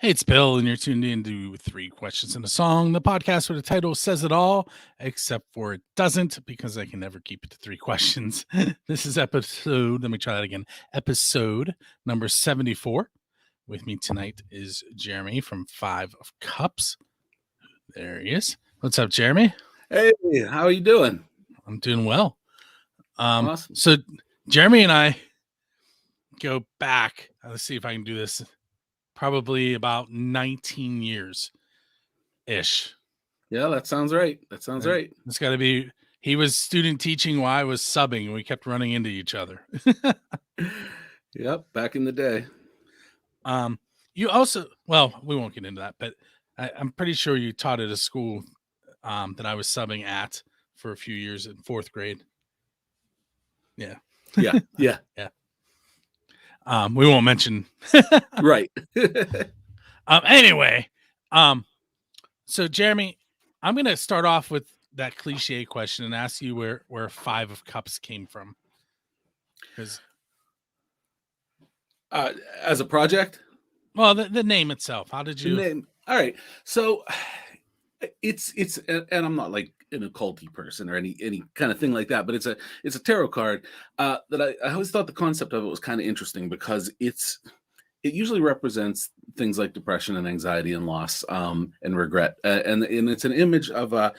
Hey, it's Bill, and you're tuned in to Three Questions and a Song, the podcast where the title says it all, except for it doesn't, because I can never keep it to three questions. This is let me try that again, episode number 74. With me tonight is Jeremy from Five of Cups. There he is. What's up, Jeremy? Hey, how are you doing? I'm doing well. Awesome. So Jeremy and I go back, let's see if I can do this, probably about 19 years ish. Yeah, that sounds right. Right. It's got to be. He was student teaching while I was subbing, and we kept running into each other. Yep, back in the day. You also, well, we won't get into that, but I'm pretty sure you taught at a school that I was subbing at for a few years in fourth grade. Yeah. Yeah. We won't mention. Right. Anyway, so Jeremy, I'm going to start off with that cliche question and ask you where Five of Cups came from. Because as a project? Well, the name itself. How did you? The name. All right. So it's and I'm not like an occulty person or any kind of thing like that, but it's a tarot card that I always thought the concept of it was kind of interesting because it usually represents things like depression and anxiety and loss and regret. And it's an image of a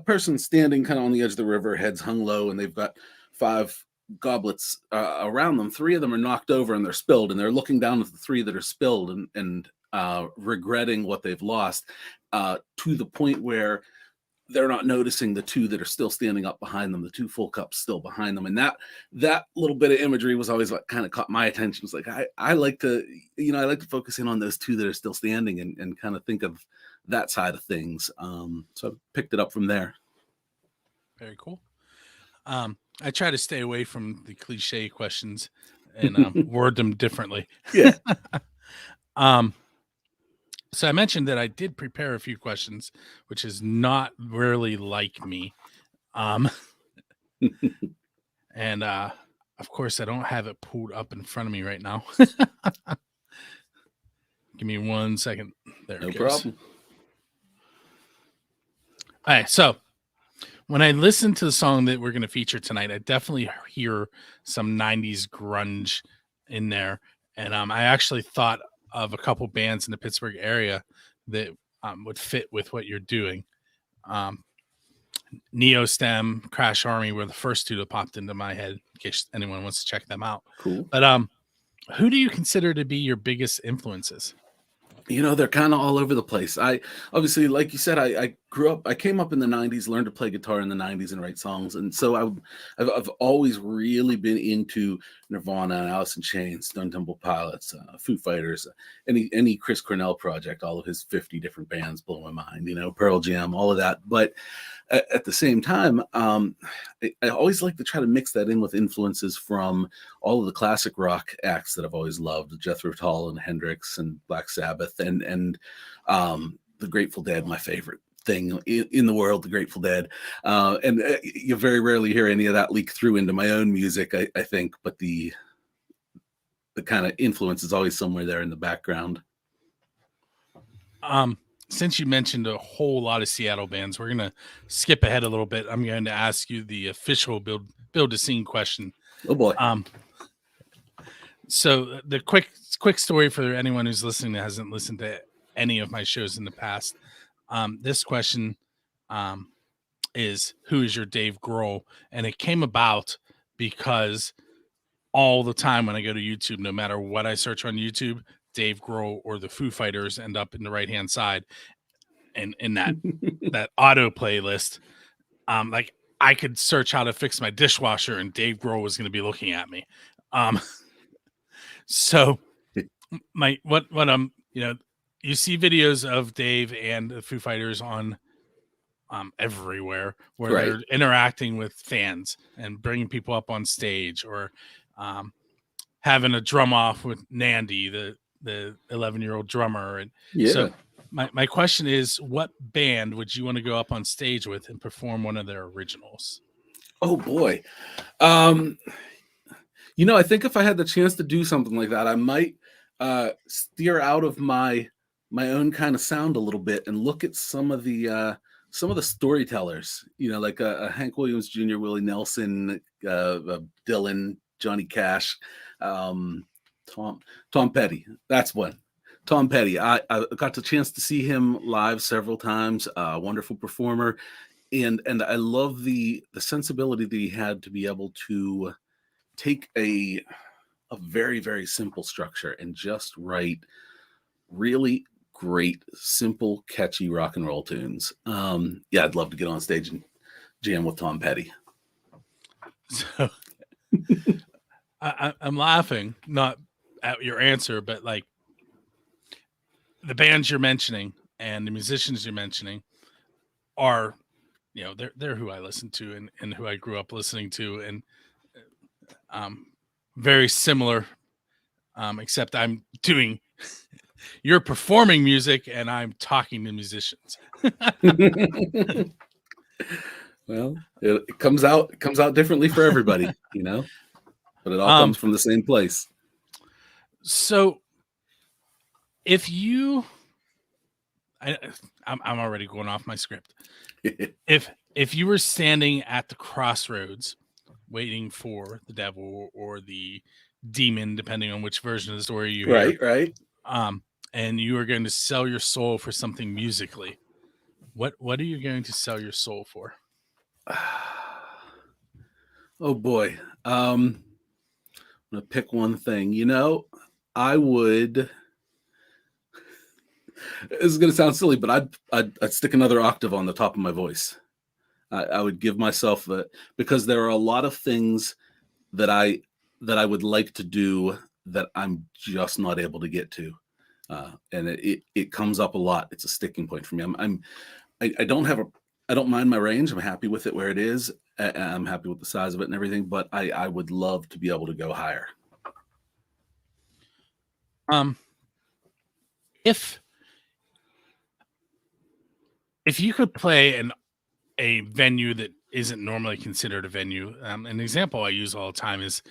person standing kind of on the edge of the river, heads hung low, and they've got five goblets around them. Three of them are knocked over and they're spilled, and they're looking down at the three that are spilled and regretting what they've lost to the point where they're not noticing the two that are still standing up behind them, the two full cups still behind them. And that little bit of imagery was always what kind of caught my attention. It's like, I like to focus in on those two that are still standing and kind of think of that side of things. So I picked it up from there. Very cool. I try to stay away from the cliche questions and word them differently. Yeah. So I mentioned that I did prepare a few questions, which is not really like me. And of course, I don't have it pulled up in front of me right now. Give me 1 second. There it goes. No problem. All right. So when I listen to the song that we're going to feature tonight, I definitely hear some 90s grunge in there. And I actually thought of a couple bands in the Pittsburgh area that would fit with what you're doing. Neostem, Crash Army were the first two that popped into my head, in case anyone wants to check them out. Cool. But who do you consider to be your biggest influences? They're kind of all over the place. I obviously, like you said, I came up in the 90s, learned to play guitar in the 90s and write songs. And so I've always really been into Nirvana and Alice in Chains, Stone Temple Pilots, Foo Fighters, any Chris Cornell project, all of his 50 different bands blow my mind, Pearl Jam, all of that. But at the same time, I always like to try to mix that in with influences from all of the classic rock acts that I've always loved, Jethro Tull and Hendrix and Black Sabbath and the Grateful Dead, my favorite thing in the world, the Grateful Dead. And you very rarely hear any of that leak through into my own music, I think, but the kind of influence is always somewhere there in the background. Since you mentioned a whole lot of Seattle bands, we're going to skip ahead a little bit. I'm going to ask you the official build a scene question. Oh boy. So the quick story for anyone who's listening that hasn't listened to any of my shows in the past. This question is, who is your Dave Grohl? And it came about because all the time when I go to YouTube, no matter what I search on YouTube, Dave Grohl or the Foo Fighters end up in the right-hand side and in that auto playlist. Like I could search how to fix my dishwasher and Dave Grohl was going to be looking at me. So you see videos of Dave and the Foo Fighters on everywhere where Right. They're interacting with fans and bringing people up on stage or having a drum off with Nandy, the 11-year-old drummer. And so my question is, what band would you want to go up on stage with and perform one of their originals? Oh boy. I think if I had the chance to do something like that, I might steer out of my my own kind of sound a little bit and look at some of the storytellers, like Hank Williams Jr., Willie Nelson, Dylan, Johnny Cash, um, Tom Petty. That's one. Tom Petty. I got the chance to see him live several times. Wonderful performer, and I love the sensibility that he had to be able to take a very, very simple structure and just write really great, simple, catchy rock and roll tunes. Yeah, I'd love to get on stage and jam with Tom Petty. So I'm laughing, not at your answer, but like the bands you're mentioning and the musicians you're mentioning are, they're who I listen to and who I grew up listening to, and very similar, except you're performing music and I'm talking to musicians. Well, it comes out differently for everybody, but it all comes from the same place. So if I'm already going off my script. If you were standing at the crossroads waiting for the devil or the demon, depending on which version of the story you hear, right, and you are going to sell your soul for something musically, what are you going to sell your soul for? Oh boy. I'm gonna pick one thing. I would. This is gonna sound silly, but I'd stick another octave on the top of my voice. I would give myself because there are a lot of things that I would like to do that I'm just not able to get to, and it comes up a lot. It's a sticking point for me. I don't mind my range. I'm happy with it where it is. I'm happy with the size of it and everything, but I would love to be able to go higher. If you could play a venue that isn't normally considered a venue, an example I use all the time is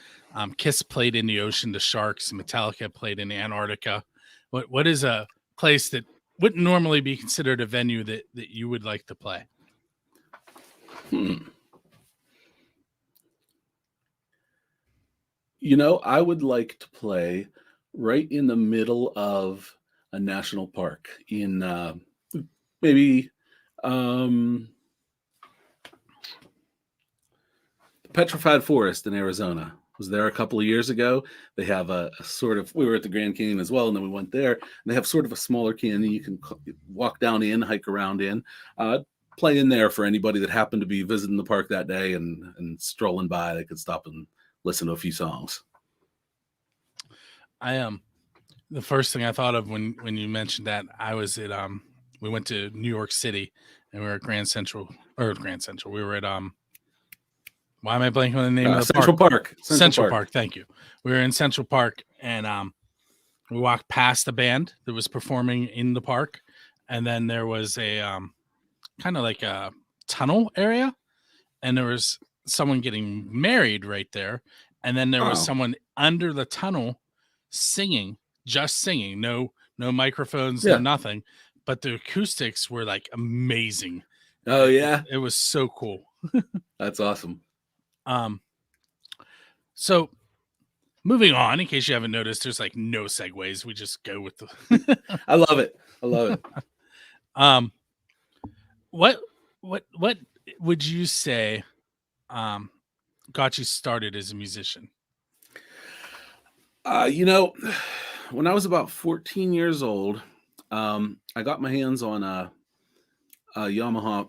Kiss played in the ocean, the Sharks, and Metallica played in Antarctica. What is a place that wouldn't normally be considered a venue that you would like to play? I would like to play right in the middle of a national park in maybe Petrified Forest in Arizona. Was there a couple of years ago. They have a sort of, we were at the Grand Canyon as well, and then we went there, and they have sort of a smaller canyon you can walk down in, hike around in, play in there for anybody that happened to be visiting the park that day and strolling by. They could stop and listen to a few songs. The first thing I thought of when you mentioned that, I was at we went to New York City and we were at Grand Central. We were at why am I blanking on the name of the Central Park? Central Park. Thank you. We were in Central Park and we walked past the band that was performing in the park, and then there was a kind of like a tunnel area, and there was someone getting married right there, and then there was someone under the tunnel singing, no microphones, no nothing, but the acoustics were like amazing. Oh yeah, it was so cool. That's awesome. So moving on, in case you haven't noticed, there's like no segues. We just go with the I love it. What would you say got you started as a musician? When I was about 14 years old, I got my hands on a Yamaha,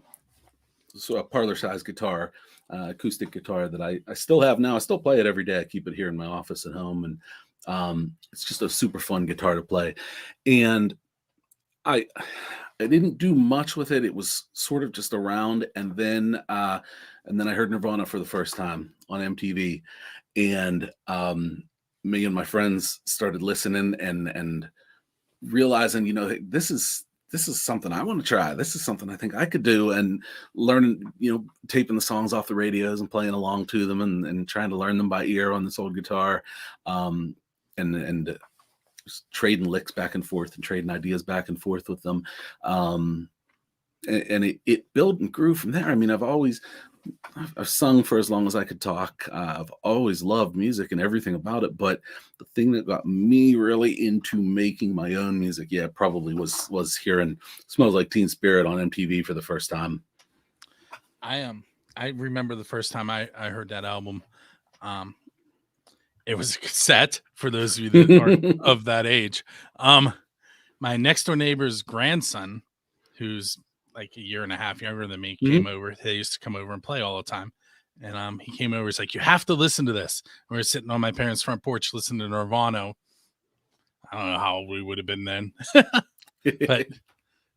so a parlor size guitar, acoustic guitar that I still have now. I still play it every day. I keep it here in my office at home, and it's just a super fun guitar to play. And I didn't do much with it. It was sort of just around, and then I heard Nirvana for the first time on MTV, and me and my friends started listening and realizing, this is something I want to try. This is something I think I could do, and learning, taping the songs off the radios and playing along to them and trying to learn them by ear on this old guitar, and just trading licks back and forth and trading ideas back and forth with them. And it built and grew from there. I mean, I've sung for as long as I could talk. I've always loved music and everything about it. But the thing that got me really into making my own music, probably was hearing "Smells Like Teen Spirit" on MTV for the first time. I remember the first time I heard that album. It was a cassette for those of you that aren't of that age. My next door neighbor's grandson, who's like a year and a half younger than me, came over. They used to come over and play all the time. And he came over. He's like, "You have to listen to this." And we were sitting on my parents' front porch listening to Nirvana. I don't know how old we would have been then. But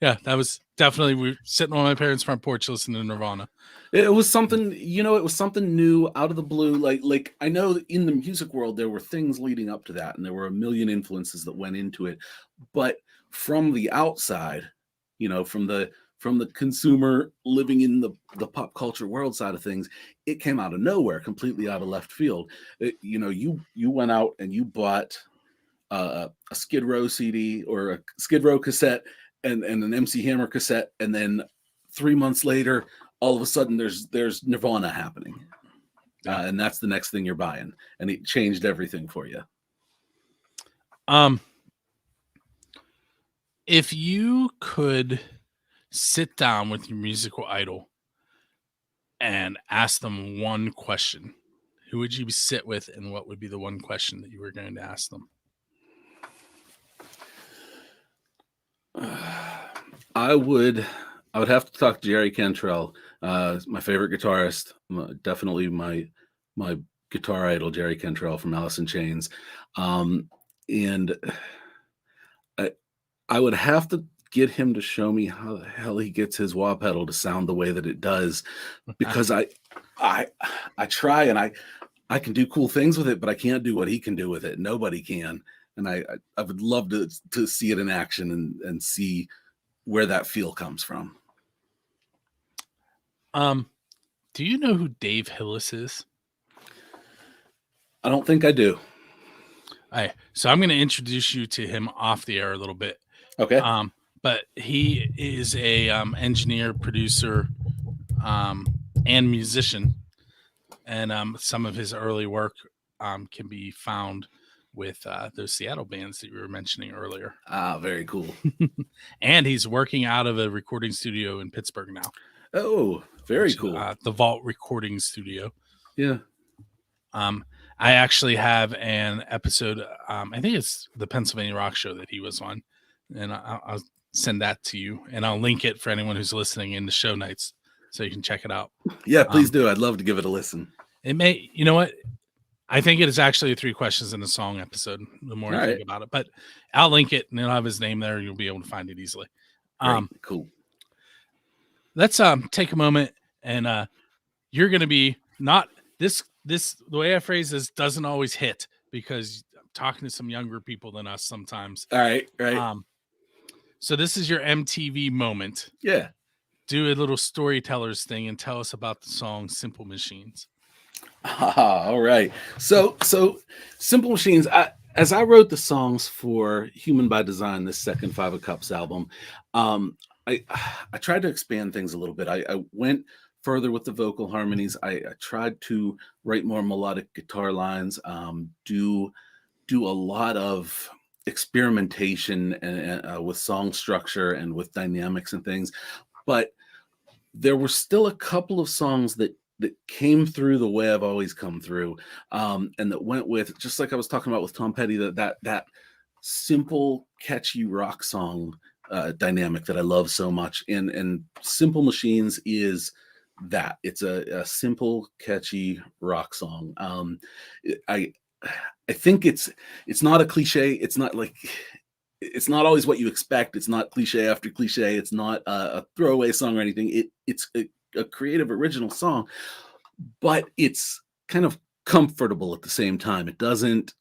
yeah, that was definitely, we were sitting on my parents' front porch listening to Nirvana. It was something, it was something new out of the blue. Like I know that in the music world, there were things leading up to that, and there were a million influences that went into it. But from the outside, from the consumer living in the pop culture world side of things, it came out of nowhere, completely out of left field. You went out and you bought a Skid Row CD or a Skid Row cassette and an MC Hammer cassette, and then 3 months later, all of a sudden there's Nirvana happening. And that's the next thing you're buying, and it changed everything for you. If you could sit down with your musical idol and ask them one question, who would you sit with, and what would be the one question that you were going to ask them? I would have to talk to Jerry Cantrell, my favorite guitarist, definitely my guitar idol, Jerry Cantrell from Alice in Chains. And I would have to get him to show me how the hell he gets his wah pedal to sound the way that it does, because I try, and I can do cool things with it, but I can't do what he can do with it. Nobody can. And I would love to see it in action and see where that feel comes from. Do you know who Dave Hillis is? I don't think I do. So I'm going to introduce you to him off the air a little bit. Okay. But he is a engineer, producer, and musician, and some of his early work can be found with those Seattle bands that you were mentioning earlier. Very cool. And he's working out of a recording studio in Pittsburgh now. Oh, very cool. The Vault Recording Studio. Yeah. I actually have an episode. I think it's the Pennsylvania Rock Show that he was on, and I'll send that to you, and I'll link it for anyone who's listening in the show notes, so you can check it out. Yeah, please do. I'd love to give it a listen. It may, you know what? I think it is actually a 3 questions in a song episode, the more I think about it. But I'll link it, and it'll have his name there, and you'll be able to find it easily. Cool. Let's take a moment, and you're going to be not this. The way I phrase this doesn't always hit, because I'm talking to some younger people than us sometimes. All right. So this is your MTV moment. Yeah. Do a little storytellers thing and tell us about the song "Simple Machines." All right. So Simple Machines, as I wrote the songs for Human by Design, this second Five of Cups album, I tried to expand things a little bit. I went further with the vocal harmonies. I tried to write more melodic guitar lines, do a lot of experimentation and with song structure and with dynamics and things. But there were still a couple of songs that came through the way I've always come through, and that went with, just like I was talking about with Tom Petty, that simple, catchy rock song dynamic that I love so much. And Simple Machines is that. It's a simple, catchy rock song. I think it's not a cliche. It's not like, it's not always what you expect. It's not cliche after cliche. It's not a throwaway song or anything. It's a creative, original song, but it's kind of comfortable at the same time. It doesn't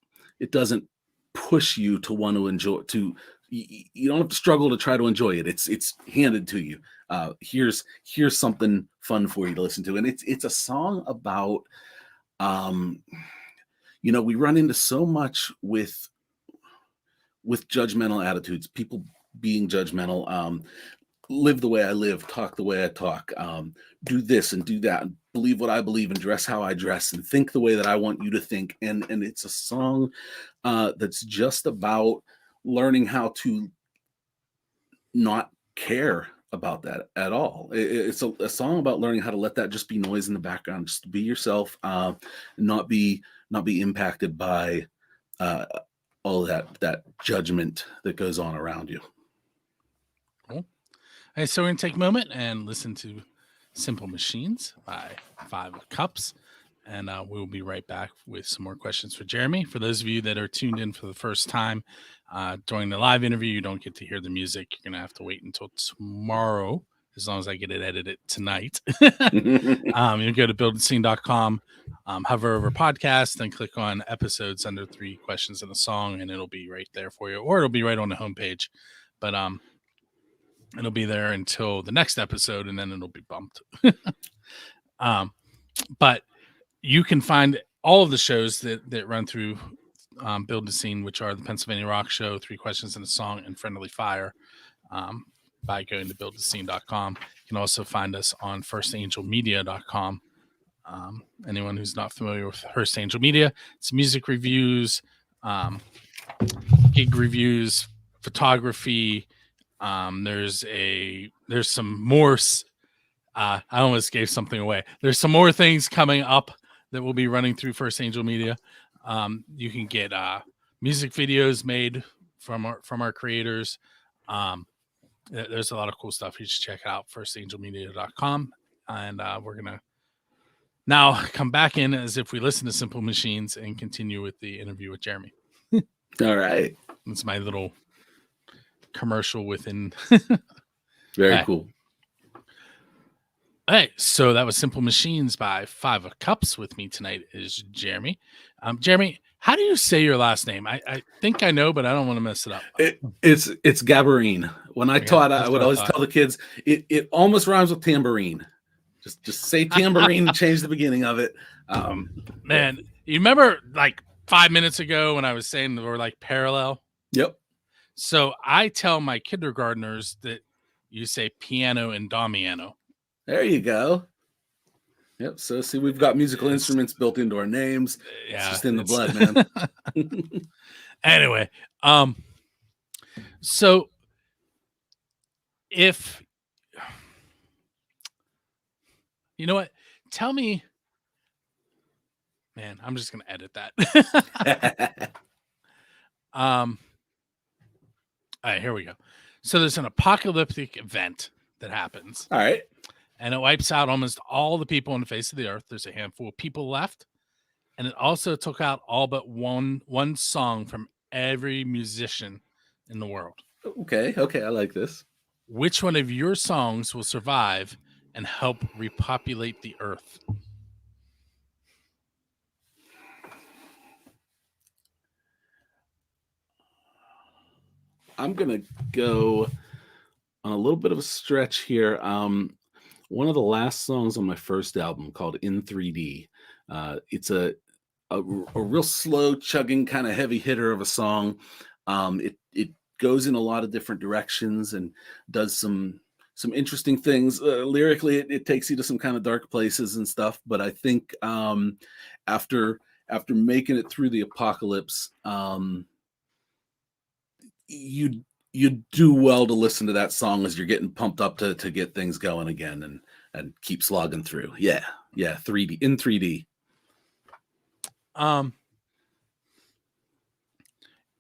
push you to want to enjoy. You don't have to struggle to try to enjoy it. It's handed to you. Here's something fun for you to listen to, and it's a song about, we run into so much with with judgmental attitudes, people being judgmental, live the way I live, talk the way I talk, do this and do that, and believe what I believe, and dress how I dress, and think the way that I want you to think. And it's a song that's just about learning how to not care about that at all. It's a song about learning how to let that just be noise in the background, just be yourself, not be impacted by uh, all that judgment that goes on around you. Cool. Hey, so we're gonna take a moment and listen to Simple Machines by Five Cups. And we'll be right back with some more questions for Jeremy. For those of you that are tuned in for the first time, during the live interview, you don't get to hear the music. You're going to have to wait until tomorrow, as long as I get it edited tonight. You go to buildascene.com, hover over podcast, then click on episodes under 3 questions and a song, and it'll be right there for you. Or it'll be right on the homepage. But it'll be there until the next episode, and then it'll be bumped. But you can find all of the shows that run through Build a Scene, which are the Pennsylvania Rock Show, 3 Questions and a Song, and Friendly Fire, by going to buildascene.com. You can also find us on firstangelmedia.com. Anyone who's not familiar with First Angel Media, it's music reviews, gig reviews, photography. There's some more. I almost gave something away. There's some more things coming up that will be running through First Angel Media. You can get music videos made from our creators. There's a lot of cool stuff. You should check it out, firstangelmedia.com. And we're going to now come back in as if we listen to Simple Machines and continue with the interview with Jeremy. All right. It's my little commercial within. Very cool. All right, so that was Simple Machines by Five of Cups. With me tonight is Jeremy. Jeremy, how do you say your last name? I think I know, but I don't want to mess it up. It's Gabarine. When I taught, I would always tell the kids, it almost rhymes with tambourine. Just say tambourine and change the beginning of it. Man, you remember like 5 minutes ago when I was saying they were like parallel? Yep. So I tell my kindergartners that you say piano and damiano. There you go. Yep. So see, we've got musical instruments built into our names. Yeah, it's just in the blood, man. Anyway, so if you know what, tell me, man, I'm just gonna edit that. All right, here we go. So there's an apocalyptic event that happens. All right. And it wipes out almost all the people on the face of the earth. There's a handful of people left. And it also took out all but one song from every musician in the world. Okay, I like this. Which one of your songs will survive and help repopulate the earth? I'm going to go on a little bit of a stretch here. One of the last songs on my first album called In 3D. It's a real slow chugging kind of heavy hitter of a song. It goes in a lot of different directions and does some interesting things. Lyrically, it takes you to some kind of dark places and stuff. But I think after making it through the apocalypse, you do well to listen to that song as you're getting pumped up to get things going again and keep slogging through. Yeah. 3D, in 3D.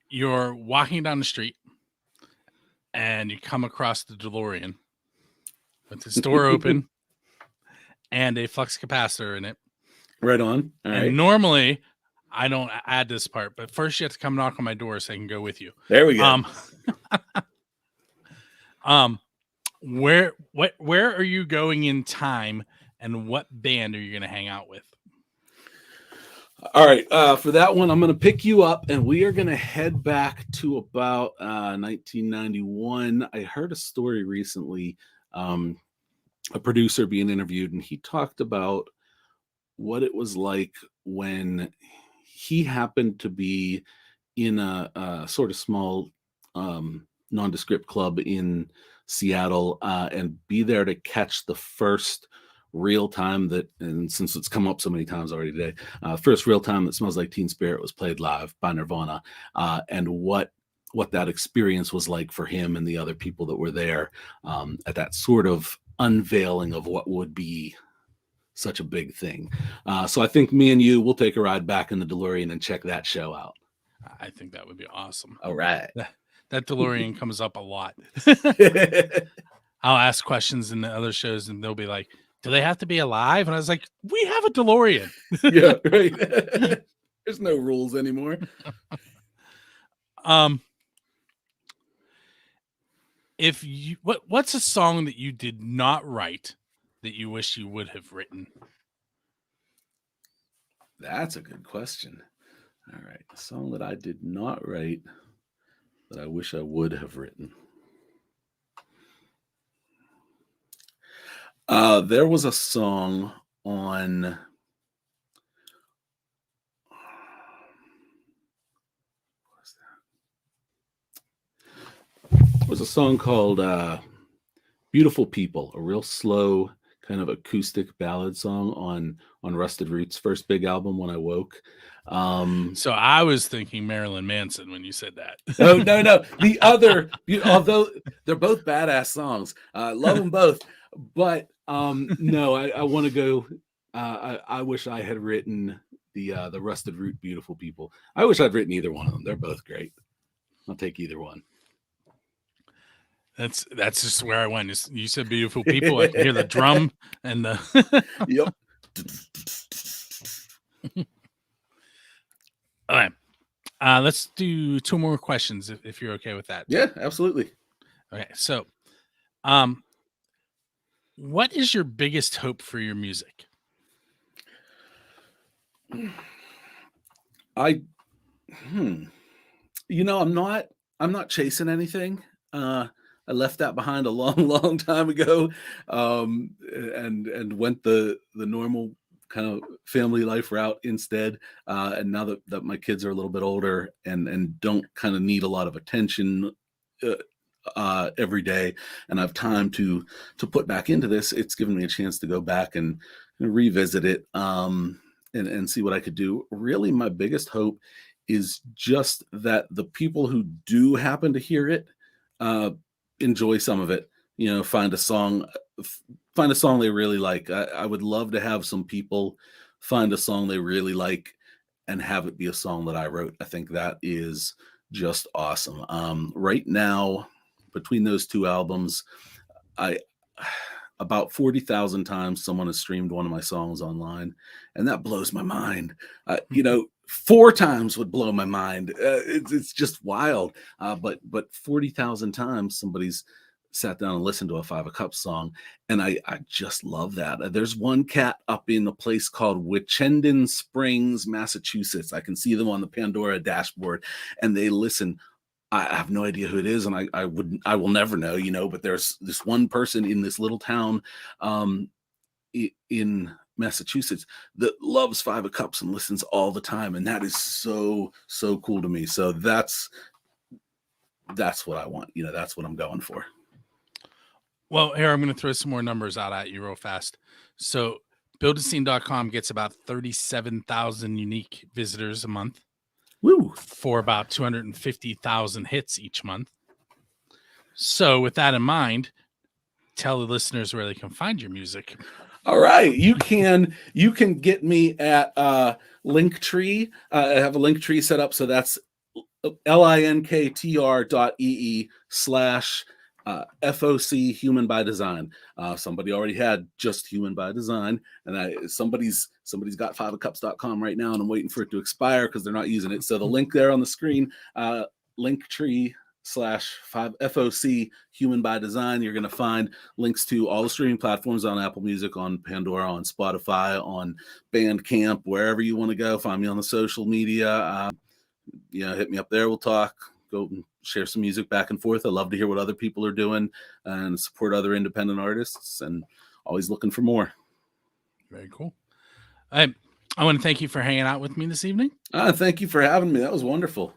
You're walking down the street and you come across the DeLorean with its door open and a flux capacitor in it. Right on. All right. Normally I don't add this part, but first you have to come knock on my door so I can go with you. There we go. Where are you going in time, and what band are you going to hang out with? All right, for that one, I'm going to pick you up, and we are going to head back to about 1991. I heard a story recently, a producer being interviewed, and he talked about what it was like when he happened to be in a sort of small nondescript club in Seattle, and be there to catch the first real time that, and since it's come up so many times already today, first real time that Smells Like Teen Spirit was played live by Nirvana, and what that experience was like for him and the other people that were there, at that sort of unveiling of what would be such a big thing. So I think me and you will take a ride back in the DeLorean and check that show out. I think that would be awesome. All right. That DeLorean comes up a lot. I'll ask questions in the other shows and they'll be like, do they have to be alive? And I was like, we have a DeLorean. Yeah, right. There's no rules anymore. If you what's a song that you did not write that you wish you would have written? That's a good question. All right. A song that I did not write that I wish I would have written. There was a song on what was that? There was a song called Beautiful People, a real slow kind of acoustic ballad song on Rusted Roots' first big album, When I Woke. So I was thinking Marilyn Manson when you said that. Oh, no. The other, although they're both badass songs, love them both. But no, I want to go. I wish I had written the Rusted Root Beautiful People. I wish I'd written either one of them. They're both great. I'll take either one. That's just where I went. You said Beautiful People. I can hear the drum and the Yep. All right. Let's do 2 more questions if you're okay with that. Yeah, absolutely. Okay. So, what is your biggest hope for your music? I'm not chasing anything. I left that behind a long time ago, and went the normal kind of family life route instead. And now that my kids are a little bit older and don't kind of need a lot of attention every day, and I have time to put back into this, it's given me a chance to go back and revisit it, and see what I could do. Really, my biggest hope is just that the people who do happen to hear it enjoy some of it. Find a song they really like. I would love to have some people find a song they really like and have it be a song that I wrote. I think that is just awesome. Right now, between those 2 albums, about 40,000 times someone has streamed one of my songs online, and that blows my mind. 4 times would blow my mind. It's just wild. But 40,000 times somebody's sat down and listened to a Five of Cups song, and I just love that. There's one cat up in a place called Wichenden Springs, Massachusetts. I can see them on the Pandora dashboard, and they listen. I have no idea who it is, and I will never know, but there's this one person in this little town in Massachusetts that loves Five of Cups and listens all the time, and that is so cool to me. So that's what I want. That's what I'm going for. Well, here I'm going to throw some more numbers out at you real fast. So buildascene.com gets about 37,000 unique visitors a month. Woo! For about 250,000 hits each month. So with that in mind, tell the listeners where they can find your music. All right. You can get me at Linktree. I have a Linktree set up. So that's linktr.ee/FOC Human by Design. Somebody already had just Human by Design, and somebody's got 5ofcups.com right now, and I'm waiting for it to expire because they're not using it. So the link there on the screen, Linktree/FOC Human by Design. You're going to find links to all the streaming platforms on Apple Music, on Pandora, on Spotify, on Bandcamp, wherever you want to go. Find me on the social media. Hit me up there. We'll talk. Go and share some music back and forth. I love to hear what other people are doing and support other independent artists, and always looking for more. Very cool. I want to thank you for hanging out with me this evening. Thank you for having me. That was wonderful.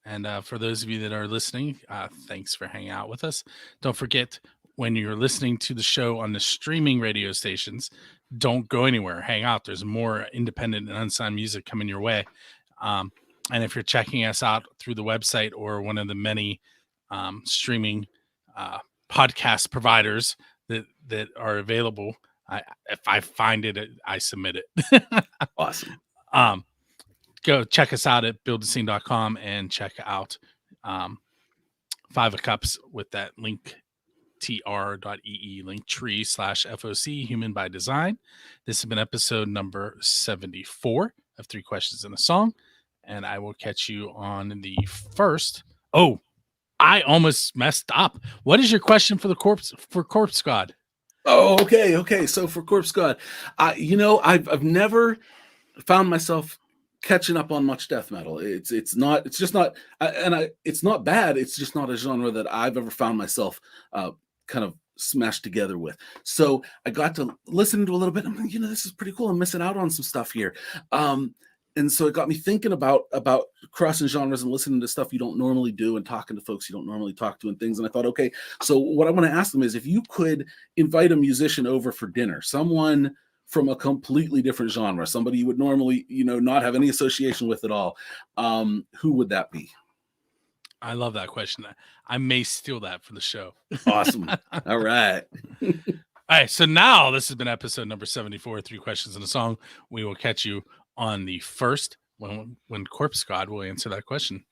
And for those of you that are listening, thanks for hanging out with us. Don't forget, when you're listening to the show on the streaming radio stations, don't go anywhere. Hang out. There's more independent and unsigned music coming your way. And if you're checking us out through the website or one of the many streaming podcast providers that are available, if I find it, I submit it. Awesome. Go check us out at buildascene.com and check out 5 of Cups with that link tr.ee linktree/FOC Human by Design. This has been episode number 74 of 3 Questions and a Song. And I will catch you on the first. Oh, I almost messed up. What is your question for Corpse God? Oh, okay. So for Corpse God, I've never found myself catching up on much death metal. It's just not bad. It's just not a genre that I've ever found myself kind of smashed together with. So I got to listen to a little bit. I'm like, this is pretty cool. I'm missing out on some stuff here. And so it got me thinking about crossing genres and listening to stuff you don't normally do and talking to folks you don't normally talk to and things. And I thought, okay, so what I want to ask them is, if you could invite a musician over for dinner, someone from a completely different genre, somebody you would normally, not have any association with at all, who would that be? I love that question. I may steal that for the show. Awesome. All right. All right. So now this has been episode number 74, 3 Questions and a Song. We will catch you on the first when Corpse God will answer that question.